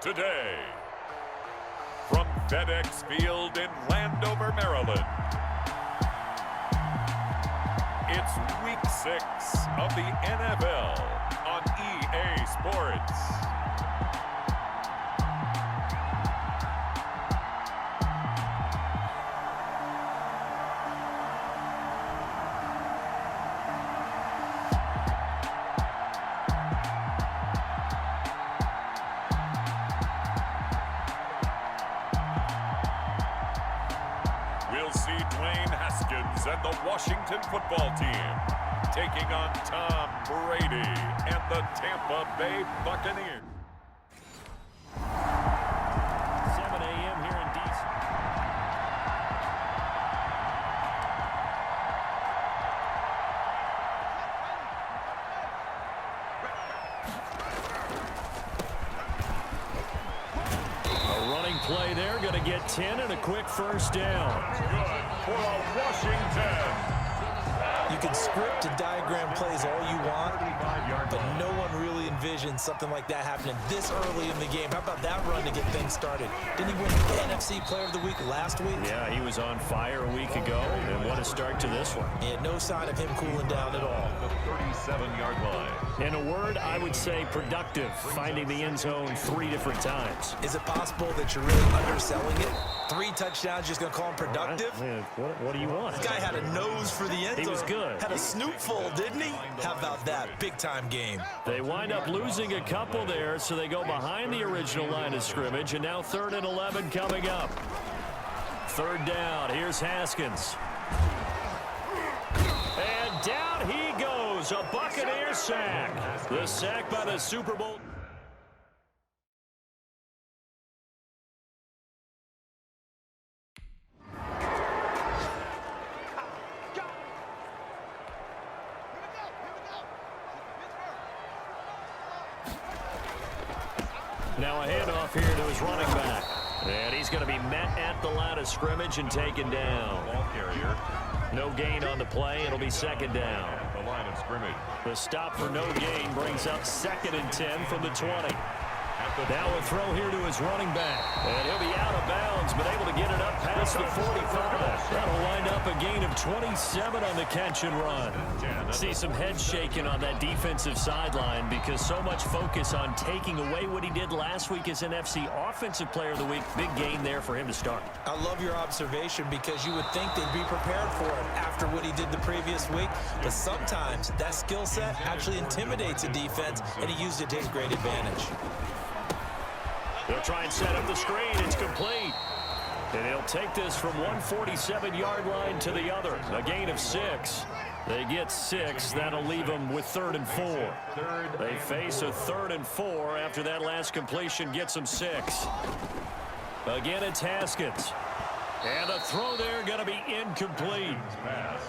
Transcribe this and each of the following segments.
today. From FedEx Field in Landover, Maryland, it's Week 6 of the NFL on EA Sports. We'll see Dwayne Haskins and the Washington football team taking on Tom Brady and the Tampa Bay Buccaneers. 7 a.m. here in D.C. A running play there, going to get 10 and a quick first down. Good for Washington. You can script and diagram plays all you want, but no one really envisions something like that happening this early in the game. How about that run to get things started? Didn't he win the NFC Player of the Week last week? Yeah, he was on fire a week ago, and what a start to this one. He had no sign of him cooling down at all. The 37-yard line. In a word, I would say productive, finding the end zone 3 different times. Is it possible that you're really underselling it? 3 touchdowns, just going to call him productive? What do you want? This guy had a nose for the end zone. He was good. Had a snootful, didn't he? How about that? Big-time game. They wind up losing a couple there, so they go behind the original line of scrimmage, and now 3rd and 11 coming up. 3rd down. Here's Haskins. And down he goes. A Buccaneer sack. The sack by the Super Bowl. Now a handoff here to his running back. And he's going to be met at the line of scrimmage and taken down. Ball carrier. No gain on the play. It'll be 2nd down. At the line of scrimmage. The stop for no gain brings up 2nd and 10 from the 20. Now a throw here to his running back. And he'll be out of bounds, but able to get it up past the 45. That'll wind up a gain of 27 on the catch and run. See some head shaking on that defensive sideline because so much focus on taking away what he did last week as NFC Offensive Player of the Week. Big gain there for him to start. I love your observation because you would think they'd be prepared for it after what he did the previous week. But sometimes that skill set actually intimidates a defense, and he used it to his great advantage. They'll try and set up the screen. It's complete. And he'll take this from 147-yard line to the other. A gain of 6. They get 6. That'll leave them with 3rd and 4. They face a 3rd and 4 after that last completion gets them 6. Again, it's Haskins. And a throw there going to be incomplete. Pass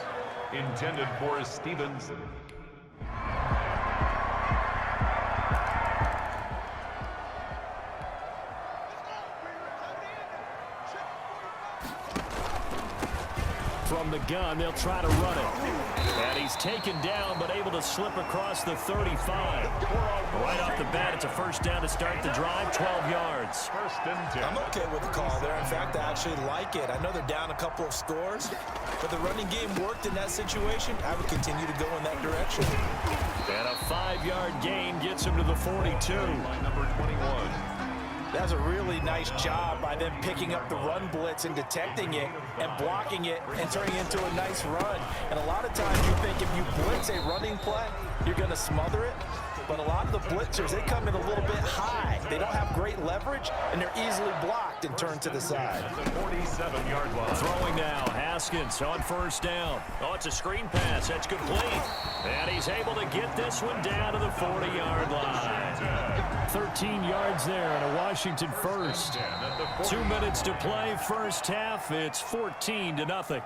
intended for Stevenson. From the gun, they'll try to run it. And he's taken down, but able to slip across the 35. Right off the bat, it's a first down to start the drive, 12 yards. 1st and 10. I'm okay with the call there. In fact, I actually like it. I know they're down a couple of scores, but the running game worked in that situation. I would continue to go in that direction. And a 5-yard gain gets him to the 42. By number 21. That's a really nice job by them picking up the run blitz and detecting it and blocking it and turning it into a nice run. And a lot of times you think if you blitz a running play, you're going to smother it. But a lot of the blitzers, they come in a little bit high. They don't have great leverage, and they're easily blocked and turned to the side. At the 47-yard line. Throwing now, Haskins on 1st down. Oh, it's a screen pass. That's complete. And he's able to get this one down to the 40-yard line. 13 yards there and a Washington first. 2 minutes to play, first half. It's 14-0.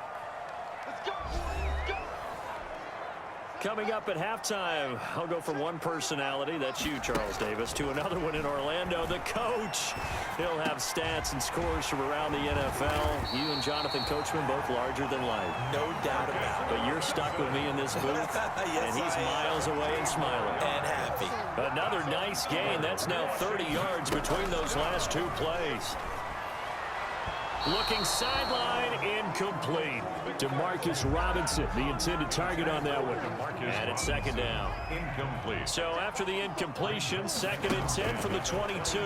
Coming up at halftime, I'll go from one personality, that's you, Charles Davis, to another one in Orlando, the coach. He'll have stats and scores from around the NFL. You and Jonathan Coachman both larger than life. No doubt about it. But you're stuck with me in this booth, Yes, and he's miles away and smiling. And happy. Another nice gain. That's now 30 yards between those last two plays. Looking sideline, incomplete. DeMarcus Robinson, the intended target on that one. And it's second down. Incomplete. So after the incompletion, 2nd and 10 from the 22.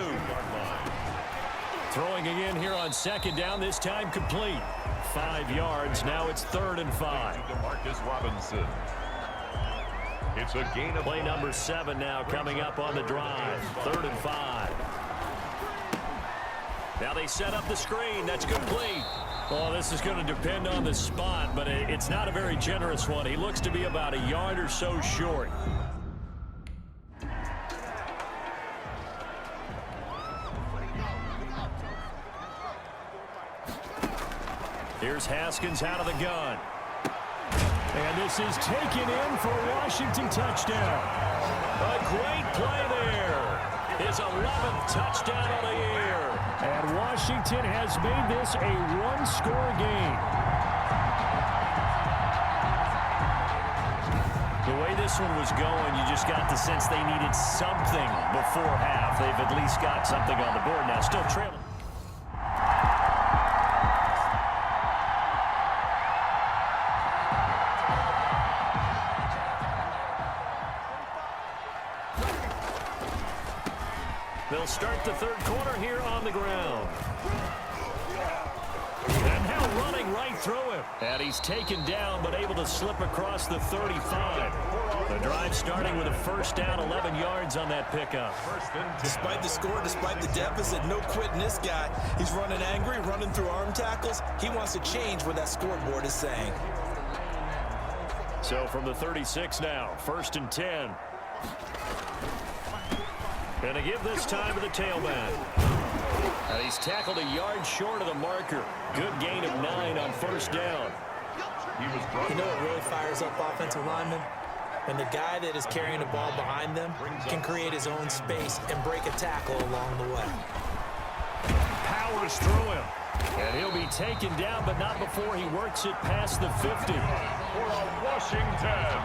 Throwing again here on 2nd down, this time complete. 5 yards, now it's 3rd and 5. DeMarcus Robinson. It's a gain of play number 7 now coming up on the drive. 3rd and 5. Now they set up the screen. That's complete. Well, this is going to depend on the spot, but it's not a very generous one. He looks to be about a yard or so short. Here's Haskins out of the gun. And this is taken in for a Washington touchdown. A great play there. His 11th touchdown of the year. And Washington has made this a one-score game. The way this one was going, you just got the sense they needed something before half. They've at least got something on the board now. Still trailing. They'll start the 3rd quarter here on the ground. And now running right through him. And he's taken down, but able to slip across the 35. The drive starting with a 1st down, 11 yards on that pickup. Despite the score, despite the deficit, no quitting this guy. He's running angry, running through arm tackles. He wants to change what that scoreboard is saying. So from the 36 now, 1st and 10. And to give this time to the tailback. And he's tackled a yard short of the marker. Good gain of 9 on 1st down. You know what really fires up offensive linemen? When the guy that is carrying the ball behind them can create his own space and break a tackle along the way. Powers through him. And he'll be taken down, but not before he works it past the 50. for Washington.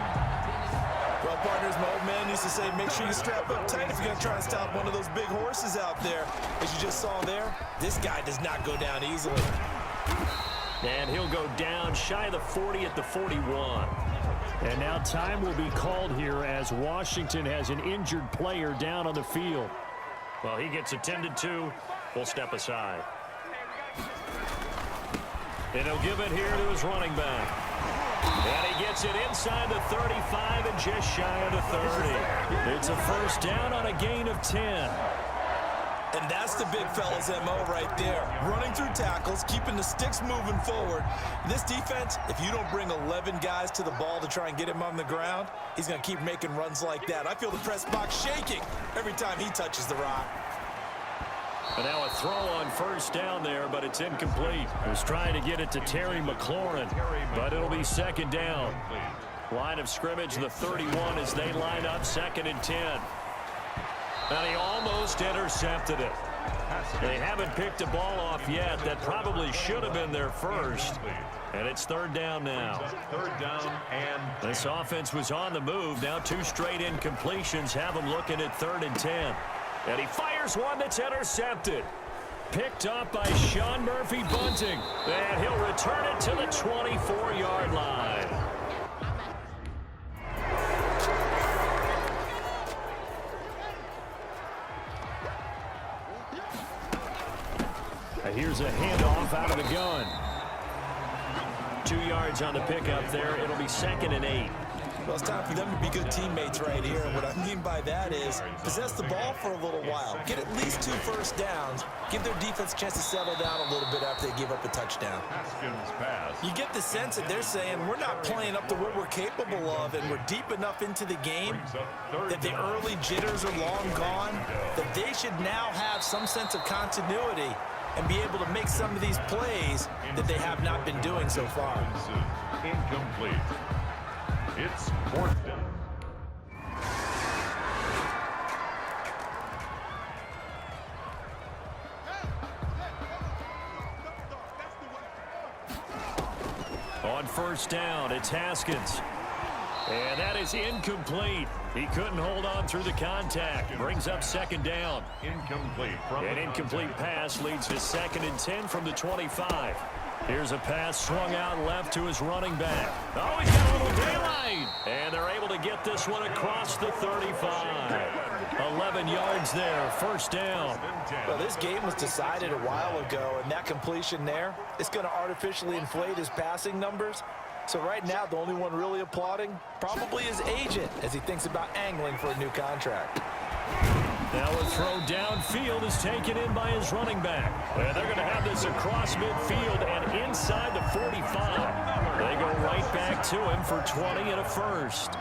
Well, partners, my old man used to say, make sure you strap up tight if you're going to try and stop one of those big horses out there. As you just saw there, this guy does not go down easily. And he'll go down shy of the 40 at the 41. And now time will be called here as Washington has an injured player down on the field. Well, he gets attended to. We'll step aside. And he'll give it here to his running back. And he gets it inside the 35 and just shy of the 30. It's a first down on a gain of 10. And that's the big fella's MO right there. Running through tackles, keeping the sticks moving forward. This defense, if you don't bring 11 guys to the ball to try and get him on the ground, he's going to keep making runs like that. I feel the press box shaking every time he touches the rock. And now a throw on first down there, but it's incomplete. He was trying to get it to Terry McLaurin, but it'll be second down. Line of scrimmage, the 31 as they line up, 2nd and 10. And he almost intercepted it. They haven't picked the ball off yet. That probably should have been their first. And it's 3rd down now. 3rd down and this offense was on the move. Now 2 straight incompletions have them looking at 3rd and 10. And he fires one that's intercepted. Picked up by Sean Murphy Bunting. And he'll return it to the 24-yard line. Here's a handoff out of the gun. 2 yards on the pickup there. It'll be 2nd and 8. Well, it's time for them to be good teammates right here. And what I mean by that is possess the ball for a little while. Get at least 2 first downs. Give their defense a chance to settle down a little bit after they give up a touchdown. Haskins pass. You get the sense that they're saying we're not playing up to what we're capable of, and we're deep enough into the game that the early jitters are long gone, that they should now have some sense of continuity and be able to make some of these plays that they have not been doing so far. Incomplete. It's 4th down. On first down, it's Haskins. And that is incomplete. He couldn't hold on through the contact. Brings up second down. Incomplete. An incomplete pass leads to 2nd and 10 from the 25. Here's a pass swung out left to his running back. Oh, he's got a little daylight. And they're able to get this one across the 35. 11 yards there, first down. Well, this game was decided a while ago, and that completion there, it's going to artificially inflate his passing numbers. So right now, the only one really applauding probably his agent as he thinks about angling for a new contract. Now a throw downfield is taken in by his running back. And they're going to have this across midfield and inside the 45. They go right back to him for 20 and a first.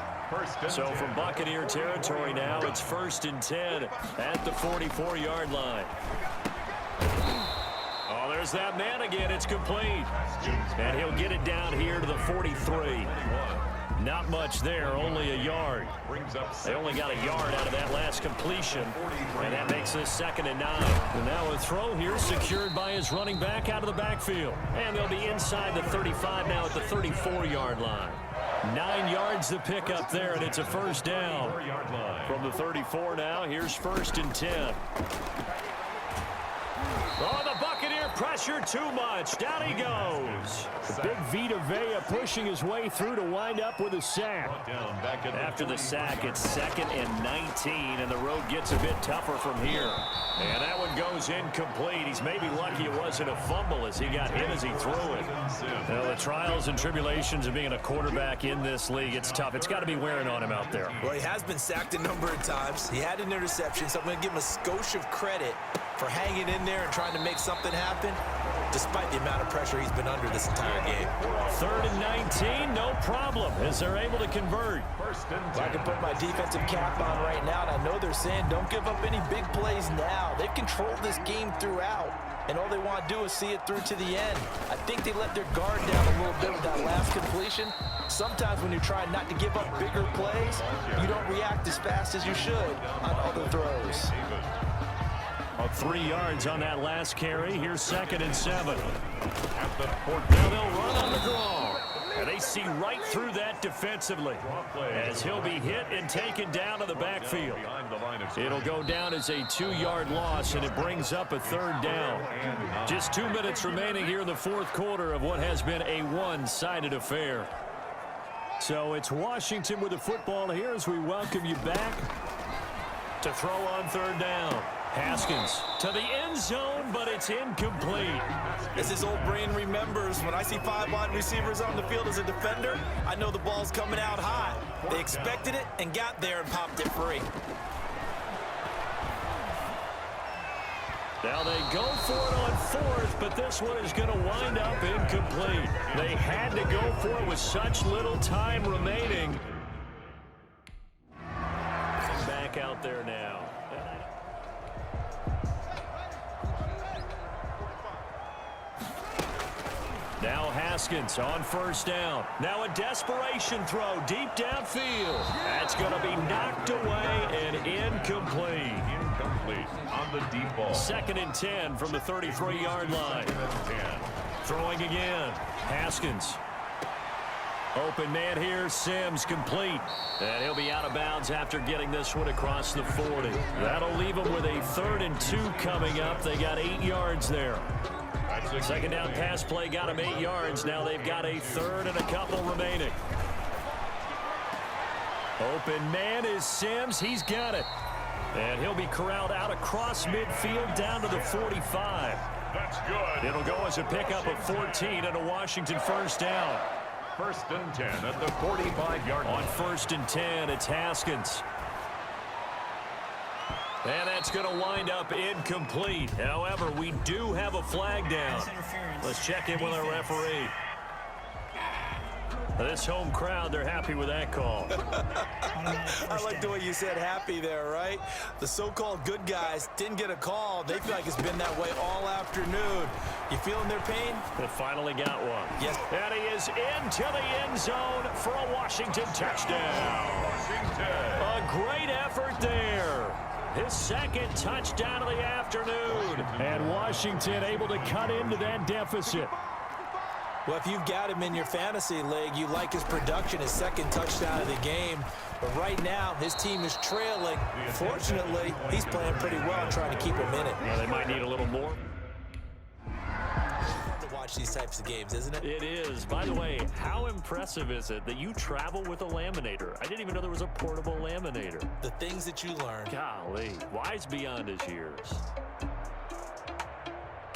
So from Buccaneer territory now, it's 1st and 10 at the 44-yard line. Oh, there's that man again. It's complete. And he'll get it down here to the 43. Not much there, only a yard. They only got a yard out of that last completion, and that makes this 2nd and 9. And now a throw here secured by his running back out of the backfield. And they'll be inside the 35 now at the 34-yard line. 9 yards to pick up there, and it's a first down. From the 34 now, here's 1st and 10. Oh, the Buccaneer pressure too much. Down he goes. The big Vita Vea pushing his way through to wind up with a sack. After the sack, it's 2nd and 19, and the road gets a bit tougher from here. And that one goes incomplete. He's maybe lucky it wasn't a fumble as he got hit as he threw it. Now, the trials and tribulations of being a quarterback in this league, it's tough. It's got to be wearing on him out there. Well, he has been sacked a number of times. He had an interception, so I'm going to give him a skosh of credit for hanging in there and trying to make something happen, despite the amount of pressure he's been under this entire game. 3rd and 19, no problem, as they're able to convert. I can put my defensive cap on right now, and I know they're saying don't give up any big plays now. They've controlled this game throughout, and all they want to do is see it through to the end. I think they let their guard down a little bit with that last completion. Sometimes when you're trying not to give up bigger plays, you don't react as fast as you should on other throws. 3 yards on that last carry. Here's 2nd and 7. Now they'll run on the draw. And they see right through that defensively as he'll be hit and taken down to the backfield. It'll go down as a 2-yard loss, and it brings up a 3rd down. Just 2 minutes remaining here in the 4th quarter of what has been a one-sided affair. So it's Washington with the football here as we welcome you back to throw on 3rd down. Haskins to the end zone, but it's incomplete. As his old brain remembers, when I see 5 wide receivers on the field as a defender, I know the ball's coming out hot. They expected it and got there and popped it free. Now they go for it on 4th, but this one is going to wind up incomplete. They had to go for it with such little time remaining. Back out there now. Now Haskins on 1st down. Now a desperation throw deep downfield. That's going to be knocked away and incomplete. Incomplete on the deep ball. 2nd and 10 from the 33-yard line. Throwing again. Haskins. Open man here. Sims complete. And he'll be out of bounds after getting this one across the 40. That'll leave him with a 3rd and 2 coming up. They got 8 yards there. 2nd down pass play got him 8 yards. Now they've got a 3rd and a couple remaining. Open man is Sims. He's got it. And he'll be corralled out across midfield down to the 45. That's good. It'll go as a pickup of 14 and a Washington 1st down. 1st and 10 at the 45-yard line. On 1st and 10, it's Haskins. And that's going to wind up incomplete. However, we do have a flag down. Let's check in with our referee. This home crowd, they're happy with that call. I like the way you said happy there, right? The so-called good guys didn't get a call. They feel like it's been that way all afternoon. You feeling their pain? They finally got one. Yes. And he is into the end zone for a Washington touchdown. A great effort there. His 2nd touchdown of the afternoon. And Washington able to cut into that deficit. Well, if you've got him in your fantasy league, you like his production, his second touchdown of the game. But right now, his team is trailing. Fortunately, he's playing pretty well, trying to keep him in it. Yeah, they might need a little more. Fun to watch these types of games, isn't it? It is. By the way, how impressive is it that you travel with a laminator? I didn't even know there was a portable laminator. The things that you learn. Golly, wise beyond his years.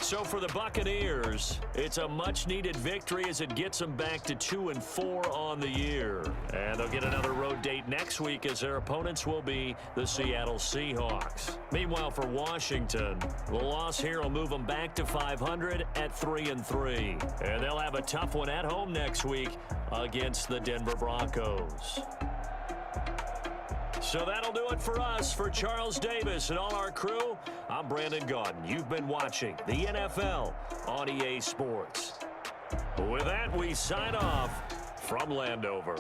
So for the Buccaneers, it's a much-needed victory as it gets them back to 2-4 on the year. And they'll get another road date next week as their opponents will be the Seattle Seahawks. Meanwhile, for Washington, the loss here will move them back to 500 at 3-3. And they'll have a tough one at home next week against the Denver Broncos. So that'll do it for us. For Charles Davis and all our crew, I'm Brandon Gaudin. You've been watching the NFL on EA Sports. With that, we sign off from Landover.